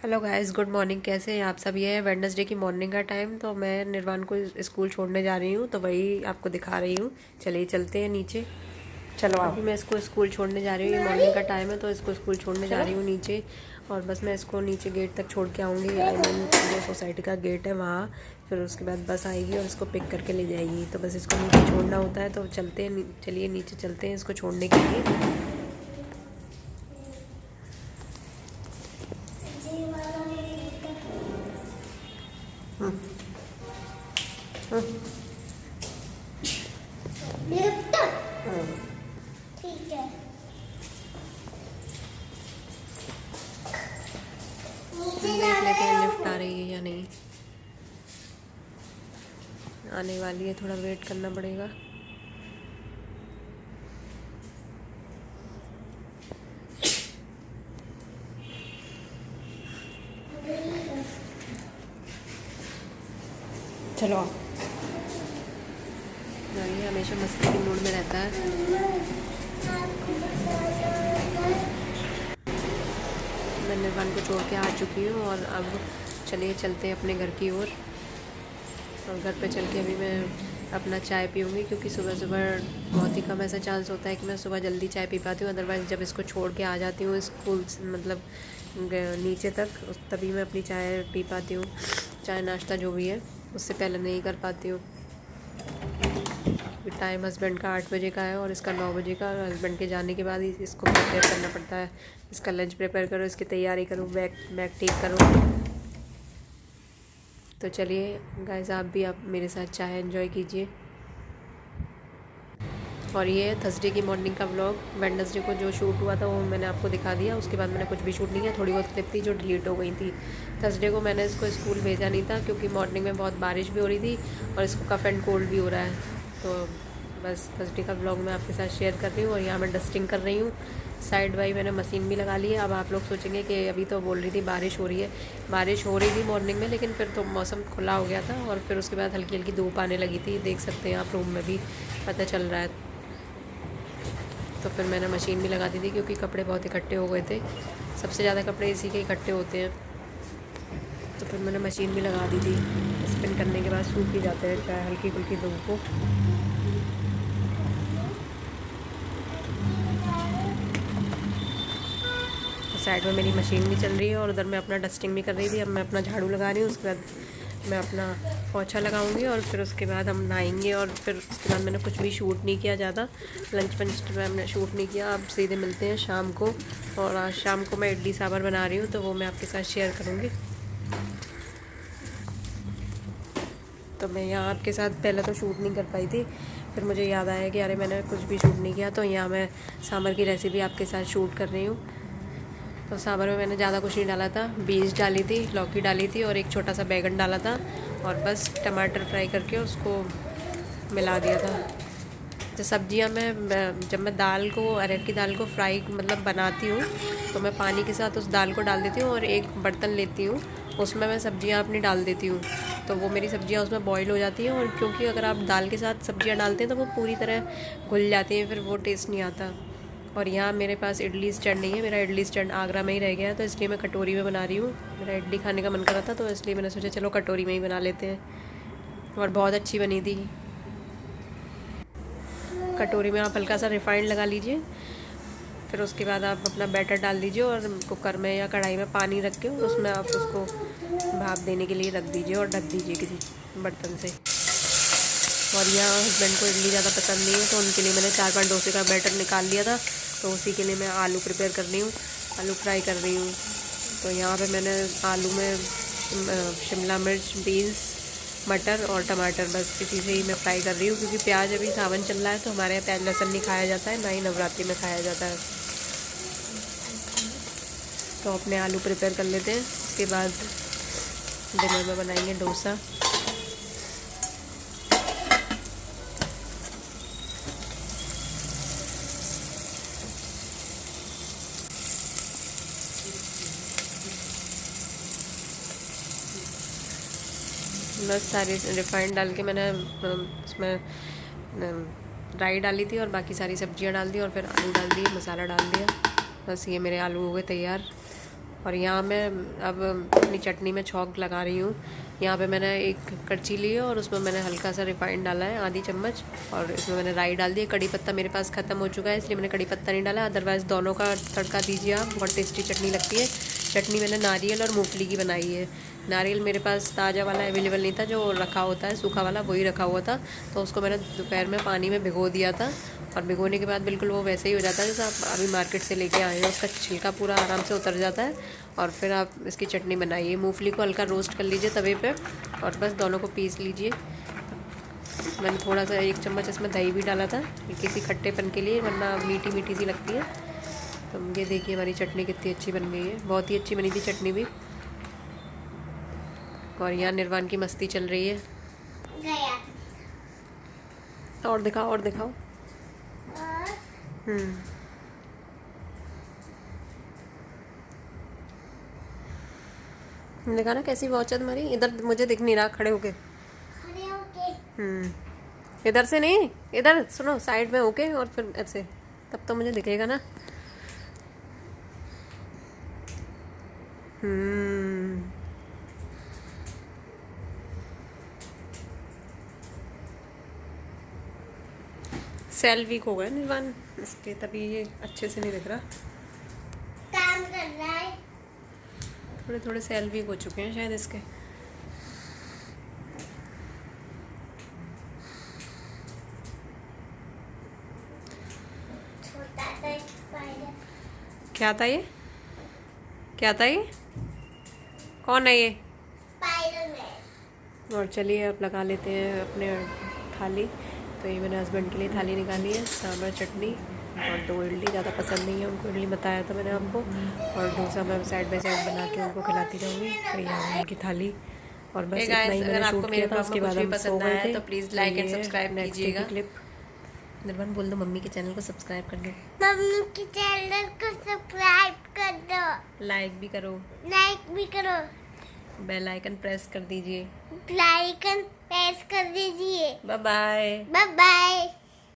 Hello guys, good morning. कैसे हैं आप सब? ये है वेडनेसडे की मॉर्निंग का टाइम। तो मैं निर्वाण को स्कूल छोड़ने जा रही हूँ, तो वही आपको दिखा रही हूँ। चलिए चलते हैं नीचे। चलो आओ। अभी मैं इसको स्कूल छोड़ने जा रही हूँ। ये मॉर्निंग का टाइम है, तो इसको स्कूल छोड़ने जा चलो। रही हूँ नीचे। और बस मैं इसको नीचे गेट तक छोड़ के आऊँगी। आई मीन जो सोसाइटी का गेट है वहाँ। फिर उसके बाद बस आएगी और इसको पिक करके ले जाएगी। तो बस इसको नीचे छोड़ना होता है। तो चलते हैं, चलिए नीचे चलते हैं इसको छोड़ने के लिए। ठीक है। नीचे देख जाना लेते है हैं लिफ्ट हमको। आ रही है या नहीं। आने वाली है, थोड़ा वेट करना पड़ेगा। चलो आओ। ये हमेशा मस्ती के मूड में रहता है। मैं निर्वाण को छोड़ के आ चुकी हूँ और अब चलिए चलते हैं अपने घर की ओर। और घर पे चल के अभी मैं अपना चाय पीऊँगी, क्योंकि सुबह सुबह बहुत ही कम ऐसा चांस होता है कि मैं सुबह जल्दी चाय पी पाती हूँ। अदरवाइज़ जब इसको छोड़ के आ जाती हूँ स्कूल मतलब नीचे तक, तभी मैं अपनी चाय पी पाती हूँ। चाय नाश्ता जो भी है उससे पहले नहीं कर पाती हूँ। टाइम हस्बैंड का 8 बजे का है और इसका 9 बजे का। हस्बैंड के जाने के बाद ही इसको प्रिपेयर करना पड़ता है। इसका लंच प्रिपेयर करो, इसकी तैयारी करो, बैग बैग ठीक करो। तो चलिए गाइस, आप मेरे साथ चाय एंजॉय कीजिए। और ये है थर्सडे की मॉर्निंग का व्लॉग। वेडनेसडे को जो शूट हुआ था वो मैंने आपको दिखा दिया। उसके बाद मैंने कुछ भी शूट नहीं किया। थोड़ी बहुत क्लिप थी जो डिलीट हो गई थी। थर्सडे को मैंने इसको स्कूल भेजा नहीं था, क्योंकि मॉर्निंग में बहुत बारिश भी हो रही थी और इसको कफ़ एंड कोल्ड भी हो रहा है। तो बस थर्सडे का व्लॉग मैं आपके साथ शेयर कर रही हूँ। और यहाँ मैं डस्टिंग कर रही हूँ। साइड बाई मैंने मशीन भी लगा ली है। अब आप लोग सोचेंगे कि अभी तो बोल रही थी बारिश हो रही है। बारिश हो रही थी मॉर्निंग में, लेकिन फिर तो मौसम खुला हो गया था और फिर उसके बाद हल्की हल्की धूप आने लगी थी। देख सकते हैं आप, रूम में भी पता चल रहा है। तो फिर मैंने मशीन भी लगा दी थी, क्योंकि कपड़े बहुत इकट्ठे हो गए थे। सबसे ज़्यादा कपड़े इसी के इकट्ठे होते हैं। तो फिर मैंने मशीन भी लगा दी थी। स्पिन करने के बाद सूख ही जाते हैं, चाहे हल्की फुल्की धूप हो। साइड में मेरी मशीन भी चल रही है और उधर मैं अपना डस्टिंग भी कर रही थी। अब मैं अपना झाड़ू लगा रही हूँ। उसके बाद मैं अपना पोछा लगाऊंगी और फिर उसके बाद हम नहाएंगे। और फिर उसके बाद मैंने कुछ भी शूट नहीं किया ज़्यादा। लंच पंच में हमने शूट नहीं किया। अब सीधे मिलते हैं शाम को। और आज शाम को मैं इडली सांभर बना रही हूँ, तो वो मैं आपके साथ शेयर करूँगी। तो मैं यहाँ आपके साथ पहले तो शूट नहीं कर पाई थी। फिर मुझे याद आया कि अरे मैंने कुछ भी शूट नहीं किया। तो यहाँ मैं सांभर की रेसिपी आपके साथ शूट कर रही हूँ। तो सांभर में मैंने ज़्यादा कुछ नहीं डाला था। बीज डाली थी, लौकी डाली थी और एक छोटा सा बैगन डाला था। और बस टमाटर फ्राई करके उसको मिला दिया था। जो सब्जियां जब मैं दाल को, अरहर की दाल को फ्राई मतलब बनाती हूँ, तो मैं पानी के साथ उस दाल को डाल देती हूँ और एक बर्तन लेती हूँ, उसमें मैं सब्जियां अपनी डाल देती हूँ। तो वो मेरी सब्जियां उसमें बॉईल हो जाती हैं। और क्योंकि अगर आप दाल के साथ सब्जियां डालते हैं तो वो पूरी तरह घुल जाती हैं, फिर वो टेस्ट नहीं आता। और यहाँ मेरे पास इडली स्टैंड नहीं है। मेरा इडली स्टैंड आगरा में ही रह गया है, तो इसलिए मैं कटोरी में बना रही हूँ। मेरा इडली खाने का मन कर रहा था, तो इसलिए मैंने सोचा चलो कटोरी में ही बना लेते हैं। और बहुत अच्छी बनी थी। कटोरी में आप हल्का सा रिफाइंड लगा लीजिए। फिर उसके बाद आप अपना बैटर डाल दीजिए और कुकर में या कढ़ाई में पानी रख के उसमें आप उसको भाप देने के लिए रख दीजिए और ढक दीजिए किसी बर्तन से। और यहाँ हस्बैंड को इडली ज़्यादा पसंद नहीं है, तो उनके लिए मैंने 4-5 डोसे का बैटर निकाल लिया था। तो उसी के लिए मैं आलू प्रिपेयर कर रही हूँ, आलू फ्राई कर रही हूँ। तो यहाँ पे मैंने आलू में शिमला मिर्च, बीन्स, मटर और टमाटर, बस इसी से ही मैं फ्राई कर रही हूँ। क्योंकि प्याज अभी सावन चल रहा है, तो हमारे यहाँ प्याज लहसुन नहीं खाया जाता है, ना ही नवरात्रि में खाया जाता है। तो अपने आलू प्रिपेयर कर लेते हैं। उसके बाद डिनर में बनाएंगे डोसा। बस सारी रिफाइंड डाल के मैंने उसमें राई डाली थी और बाकी सारी सब्जियां डाल दी और फिर आलू डाल दिए, मसाला डाल दिया। बस ये मेरे आलू हो गए तैयार। और यहाँ मैं अब अपनी चटनी में छौंक लगा रही हूँ। यहाँ पे मैंने एक कड़छी ली है और उसमें मैंने हल्का सा रिफाइंड डाला है, आधी चम्मच, और इसमें मैंने राई डाल दी है। कड़ी पत्ता मेरे पास ख़त्म हो चुका है इसलिए मैंने कड़ी पत्ता नहीं डाला, अदरवाइज़ दोनों का तड़का दीजिए आप, बहुत टेस्टी चटनी लगती है। चटनी मैंने नारियल और मूंगफली की बनाई है। नारियल मेरे पास ताज़ा वाला अवेलेबल नहीं था, जो रखा होता है सूखा वाला वही रखा हुआ था, तो उसको मैंने दोपहर में पानी में भिगो दिया था, और भिगोने के बाद बिल्कुल वो वैसे ही हो जाता है जैसे आप अभी मार्केट से लेके आए हो, उसका छिलका पूरा आराम से उतर जाता है। और फिर आप इसकी चटनी बनाइए। मूंगफली को हल्का रोस्ट कर लीजिए तवे पे, और बस दोनों को पीस लीजिए। मैंने थोड़ा सा 1 चम्मच इसमें दही भी डाला था किसी खट्टेपन के लिए, वरना मीठी मीठी सी लगती है। तो ये देखिए हमारी चटनी कितनी अच्छी बन गई है, बहुत ही अच्छी बनी थी चटनी भी। और यहाँ निर्वाण की मस्ती चल रही है। गया और दिखाओ, और दिखाओ। और देखा ना कैसी वॉच है तुम्हारी। इधर मुझे दिख नहीं रहा खड़े होके। खड़े होके इधर से नहीं, इधर सुनो, साइड में होके और फिर ऐसे, तब तो मुझे दिखेगा ना। सेल वीक हो गए निर्वाण इसके, तभी ये अच्छे से नहीं दिख रहा। काम कर रहा है। थोड़े थोड़े सेल वीक हो चुके हैं शायद इसके। छोटा सा स्पाइडर। क्या था ये, क्या था ये, कौन है ये? स्पाइडरमैन। और चलिए अब लगा लेते हैं अपने थाली। तो ये मैंने हस्बैंड के लिए थाली निकाली है, सांभर चटनी और 2 इडली। ज़्यादा पसंद नहीं है उनको इडली, बताया था मैंने आपको। और डोसा मैं साइड बाय साइड बना के उनको खिलाती रहूँगी। तो यहाँ उनकी थाली, और बस इतना ही मैंने शूट किया था। उसके बाद हम सो गए थे। तो प्लीज़ लाइक एंड सब्सक्राइब कीजिएगा। क्लिप निर्वाण बोल दो, मम्मी के चैनल को सब्सक्राइब कर दो, मम्मी के चैनल को सब्सक्राइब कर दो, लाइक भी करो, लाइक भी करो, बेल आइकन प्रेस कर दीजिए। लाइकन प्रेस कर दीजिए। Bye bye. Bye bye.